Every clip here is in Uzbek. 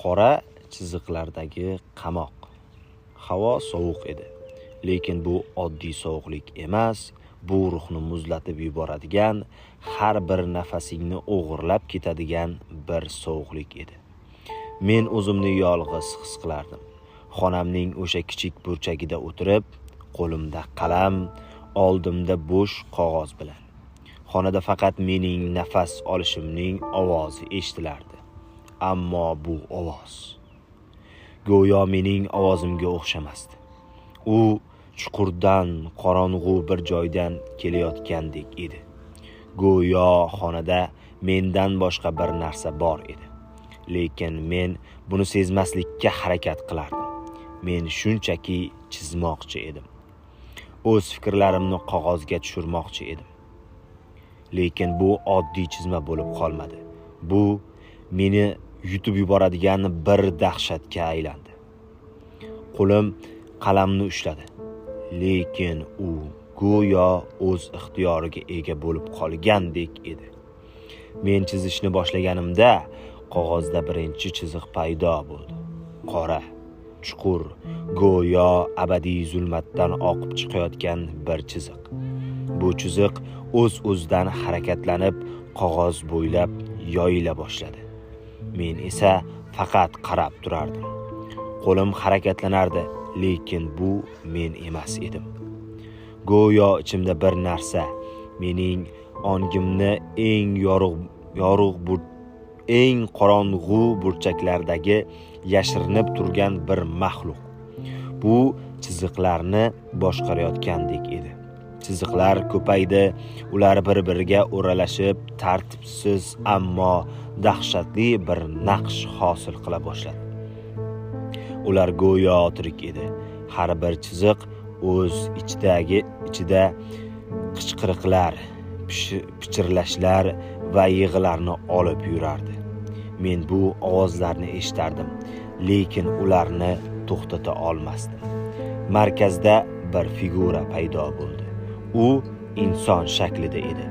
Qora chiziqlardagi qamoq. Havo sovuq edi, lekin bu oddiy sovuqlik emas, bu ruhni muzlatib yuboradigan, har bir nafasingni o'g'irlab ketadigan bir sovuqlik edi. Men o'zimni yolg'iz his qilardim. Xonamning o'sha kichik burchagida o'tirib, qo'limda qalam, oldimda bo'sh qog'oz bilan. Xonada faqat mening nafas olishimning ovozi eshitilardi. Ammo bu ovoz go'yo mening ovozimga o'xshamasdi. U chuqurdan, qorong'u bir joydan kelayotgandek edi. Go'yo xonada mendan boshqa bir narsa bor edi. Lekin men buni sezmaslikka harakat qilardim. Men shunchaki chizmoqchi edim. O'z fikrlarimni qog'ozga tushirmoqchi edim. Lekin bu oddiy chizma bo'lib qolmadi. Bu meni yutib yuboradigan bir dahshatga aylandi. Qo'lim qalamni ushladi. Lekin u go'yo o'z ixtiyoriga ega bo'lib qolgandek edi. Men chizishni boshlaganimda qog'ozda birinchi chiziq paydo bo'ldi. Qora, chuqur, go'yo abadiy zulmatdan oqib chiqayotgan bir chiziq. Bu chiziq o'z-o'zidan harakatlanib, qog'oz bo'ylab yoyila boshladi. Men esa faqat qarab turardim. Qo'lim harakatlanardi, lekin bu men emas edim. Go'yo ichimda bir narsa mening ongimni eng qorong'u burchaklardagi yashirinib turgan bir maxluq. Bu chiziqlarni boshqarayotgandek edi. Chiziqlar ko'paydi, ular bir-biriga o'ralashib, tartibsiz ammo dahshatli bir naqsh hosil qila boshladi. Ular go'yo tirik edi. Har bir chiziq o'z ichida qichqiriqlar, pichirlashlar va yig'larni olib yurardi. Men bu ovozlarni eshitardim, lekin ularni to'xtata olmasdim. Markazda bir figura paydo bo'ldi. U inson shaklida edi,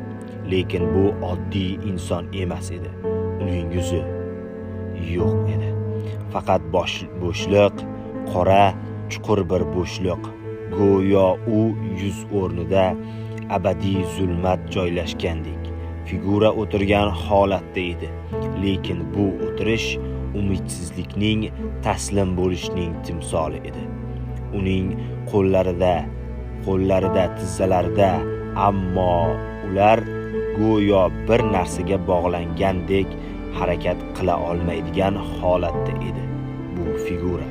lekin bu oddiy inson emas edi. Uning yuzi yo'q edi. Faqat bo'shliq, qora, chuqur bir bo'shliq. Go'yo u yuz o'rnida abadiy zulmat joylashgandek. Figura o'tirgan holatda edi, lekin bu o'tirish umidsizlikning, taslim bo'lishning timsoli edi. Uning qo'llarida, tizzalarida, ammo ular go'yo bir narsaga bog'langandek harakat qila olmaydigan holatda edi. Bu figura.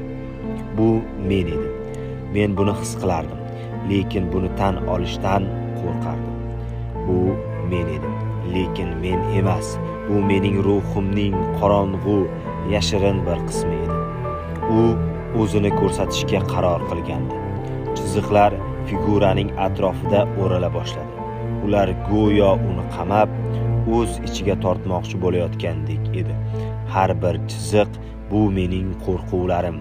Bu men edim. Men buni his qilardim, lekin buni tan olishdan qo'rqardim. Bu men edim, lekin men emas. Bu mening ruhimning qorong'u, yashirin bir qismi edi. U o'zini ko'rsatishga qaror qilgandi. Chiziqlar figuraning atrofida o'rala boshladi. Ular go'yo uni qamab, o'z ichiga tortmoqchi bo'layotgandek edi. Har bir chiziq bu mening qo'rquvlarim,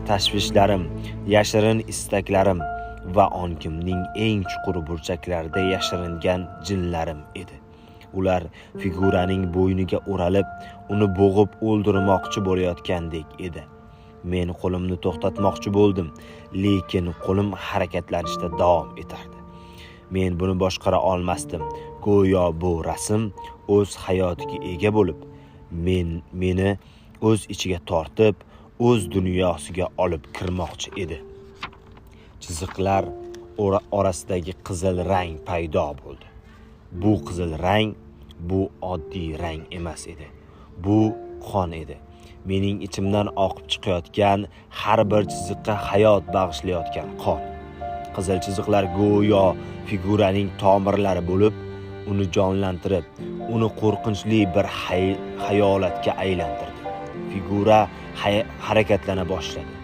tashvishlarim, yashirin istaklarim va ongimning eng chuqur burchaklarida yashiringan jinlarim edi. Ular figuraning bo'yniga o'ralib, uni bo'g'ib o'ldirmoqchi bo'layotgandek edi. Men qo'limni to'xtatmoqchi bo'ldim, lekin qo'lim harakatlanishda davom etardi. Men buni boshqara olmasdim. Go'yo bu rasm o'z hayotiga ega bo'lib, meni o'z ichiga tortib, o'z dunyosiga olib kirmoqchi edi. Chiziqlar orasidagi qizil rang paydo bo'ldi. Bu qizil rang bu oddiy rang emas edi. Bu qon edi. Mening ichimdan oqib chiqayotgan, har bir chiziqqa hayot bag'ishlayotgan qon. Qizil chiziqlar go'yo figuraning tomirlari bo'lib, uni jonlantirib, uni qo'rqinchli bir hayolatga aylantirdi. Figura harakatlana boshladi.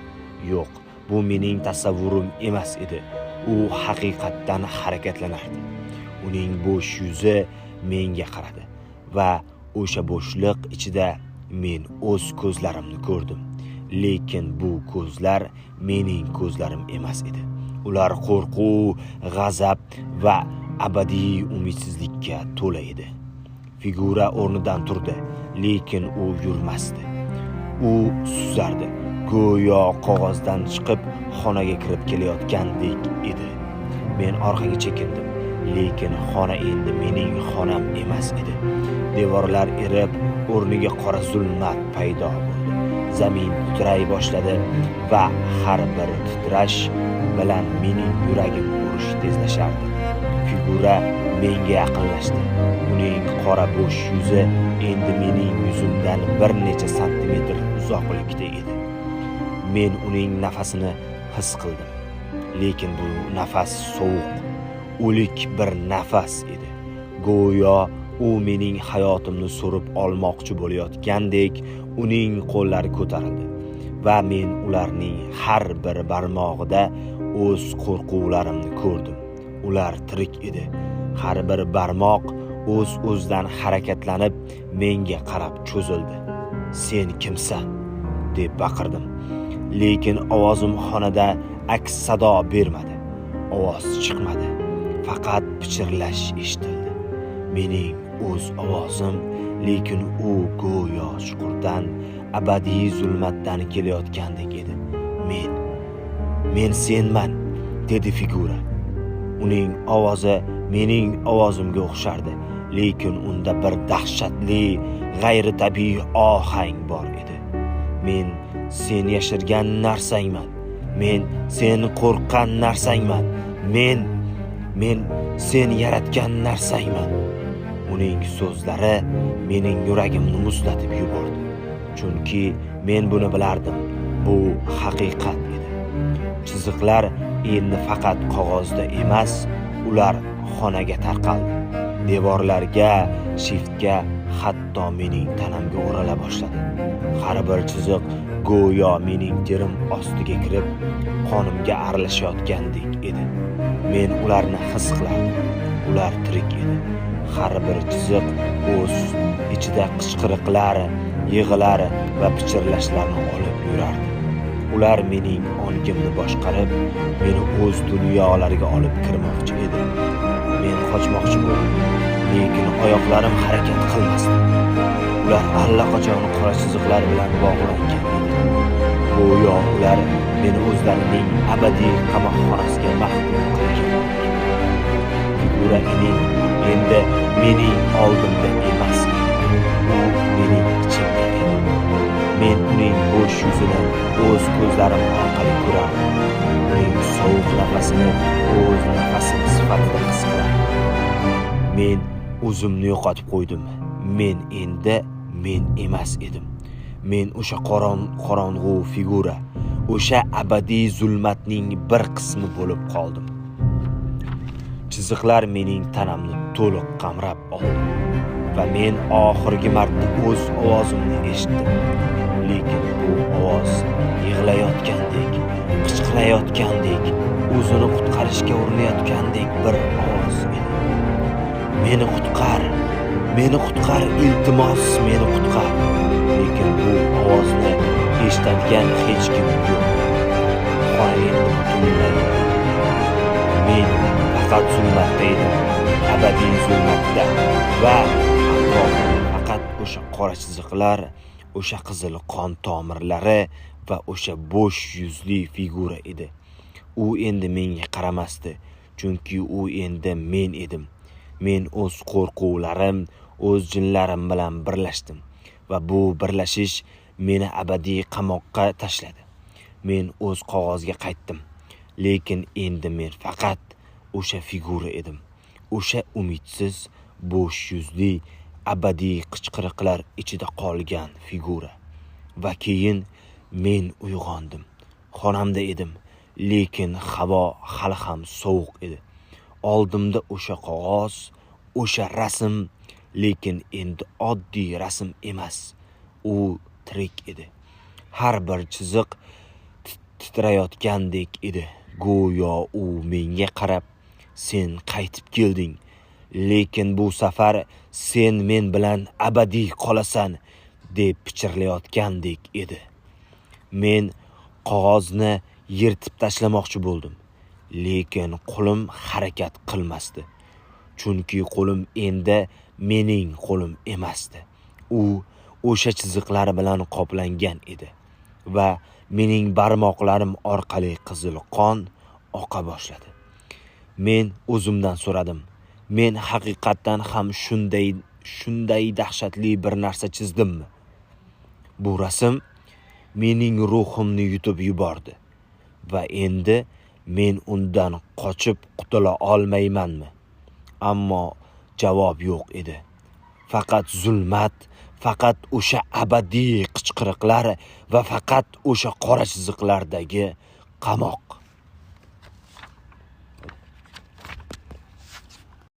Yo'q, bu mening tasavvurim emas edi. U haqiqatdan harakatlanardi. Uning bo'sh yuzi menga qaradi va o'sha bo'shliq ichida men o'z ko'zlarimni ko'rdim. Lekin bu ko'zlar mening ko'zlarim emas edi. Ular qo'rquv, g'azab va abadiy umidsizlikka to'la edi. Figura o'rnidan turdi, lekin u yurmasdi. U suzardi, go'yo qog'ozdan chiqib xonaga kirib kelayotgandek edi. Men orqaga chekindim, lekin xona endi mening xonam emas edi. Devorlar erib, o'rniga qora zulmat paydo bo'ldi. Zamin titray boshladi va har bir titrash bilan mening yuragim urishi tezlashardi. Figura menga yaqinlashdi. Uning qora bo'sh yuzi endi mening yuzimdan bir necha santimetr uzoqlikda edi. Men uning nafasini his qildim, lekin bu nafas sovuq, o'lik bir nafas edi. Go'yo u mening hayotimni so'rib olmoqchi bo'layotgandek uning qo'llari ko'tarildi va men ularning har bir barmog'ida o'z qo'rquvlarimni ko'rdim. Ular tirik edi. Har bir barmoq o'z-o'zidan harakatlanib menga qarab cho'zildi. "Sen kimsan?" deb baqirdim. Lekin ovozim xonada aks sado bermadi. Ovoz chiqmadi. Faqat pichirlash eshitildi. Mening o'z ovozim, lekin u go'yo chuqurdan, abadiy zulmatdan kelayotgandek edi. Men senman, dedi figura. Uning ovozi mening ovozimga o'xshardi, lekin unda bir dahshatli, g'ayritabiiy ohang bor edi. Men sen yashirgan narsangman. Men sen qo'rqqan narsangman. Men sen yaratgan narsangman. Uning so'zlari mening yuragimni muzlatib yubordi. Chunki men buni bilardim. Bu haqiqat edi. Chiziqlar endi faqat qog'ozda emas, ular xonaga tarqaldi. Devorlarga, shiftga, hatto mening tanamga o'rala boshladi. Har bir chiziq go'yo mening terim ostiga kirib, qonimga aralashayotgandek edi. Men ularni his qilardim. Ular tirik edi. Har bir chiziq o'z ichida qichqiriqlar, yig'lar va pichirlashlarni olib yurardi. Ular mening ongimni boshqarib, meni o'z dunyolariga olib kirmoqchi edi. Men qochmoqchi bo'ldim, lekin oyoqlarim harakat qilmasdi. Ular allaqachon qora chiziqlar bilan bog'langan edi. Go'yo ular meni o'zlarining abadiy qamoqxonasiga mahkum qilgan. Figura endi mening oldimda emas, u mening ichimda edi. Men uning bo'sh yuzini o'z ko'zlarim orqali ko'rardim. Uning sovuq nafasini o'z nafasim sifatida his qilardim. Men o'zimni yo'qotib qo'ydim. Men endi men emas edim. Men o'sha qorong'u figura, o'sha abadiy zulmatning bir qismi bo'lib qoldim. Chiziqlar mening tanamni to'liq qamrab oldi va men oxirgi marta o'z ovozimni eshitdim. Lekin bu ovoz yig'layotgandek, qichqirayotgandek, o'zini qutqarishga urinayotgandek bir ovoz edi. Meni qutqar, iltimos, meni qutqar. Lekin bu ovozni eshitadigan hech kim yo'q. Xona endi butunlay. Men faqat zulmatda edim, abadiy zulmatda va faqat o'sha qora chiziqlar, o'sha qizil qon tomirlari va o'sha bo'sh yuzli figura edi. U endi menga qaramasdi, chunki u endi men edim. Men o'z qo'rquvlarim, o'z jinlarim bilan birlashdim va bu birlashish meni abadiy qamoqqa tashladi. Men o'z qog'ozga qaytdim, lekin endi men faqat o'sha figura edim. O'sha umidsiz, bo'sh yuzli, abadiy qichqiriqlar ichida qolgan figura. Va keyin men uyg'ondim. Xonamda edim, lekin havo hali ham sovuq edi. Oldimda o'sha qog'oz, o'sha rasm, lekin endi oddiy rasm emas. U tirik edi. Har bir chiziq titrayotgandek edi. Go'yo u menga qarab, sen qaytib kelding, lekin bu safar sen men bilan abadiy qolasan, deb pichirlayotgandek edi. Men qog'ozni yirtib tashlamoqchi bo'ldim, lekin qo'lim harakat qilmasdi. Chunki qo'lim endi mening qo'lim emasdi. U o'sha chiziqlar bilan qoplangan edi va mening barmoqlarim orqali qizil qon oqa boshladi. Men o'zimdan so'radim. Men haqiqatdan ham shunday dahshatli bir narsa chizdimmi? Bu rasm mening ruhimni yutib yubordi va endi men undan qochib qutula olmaymanmi? Ammo javob yo'q edi. Faqat zulmat, faqat o'sha abadiy qichqiriqlar va faqat o'sha qora chiziqlardagi qamoq.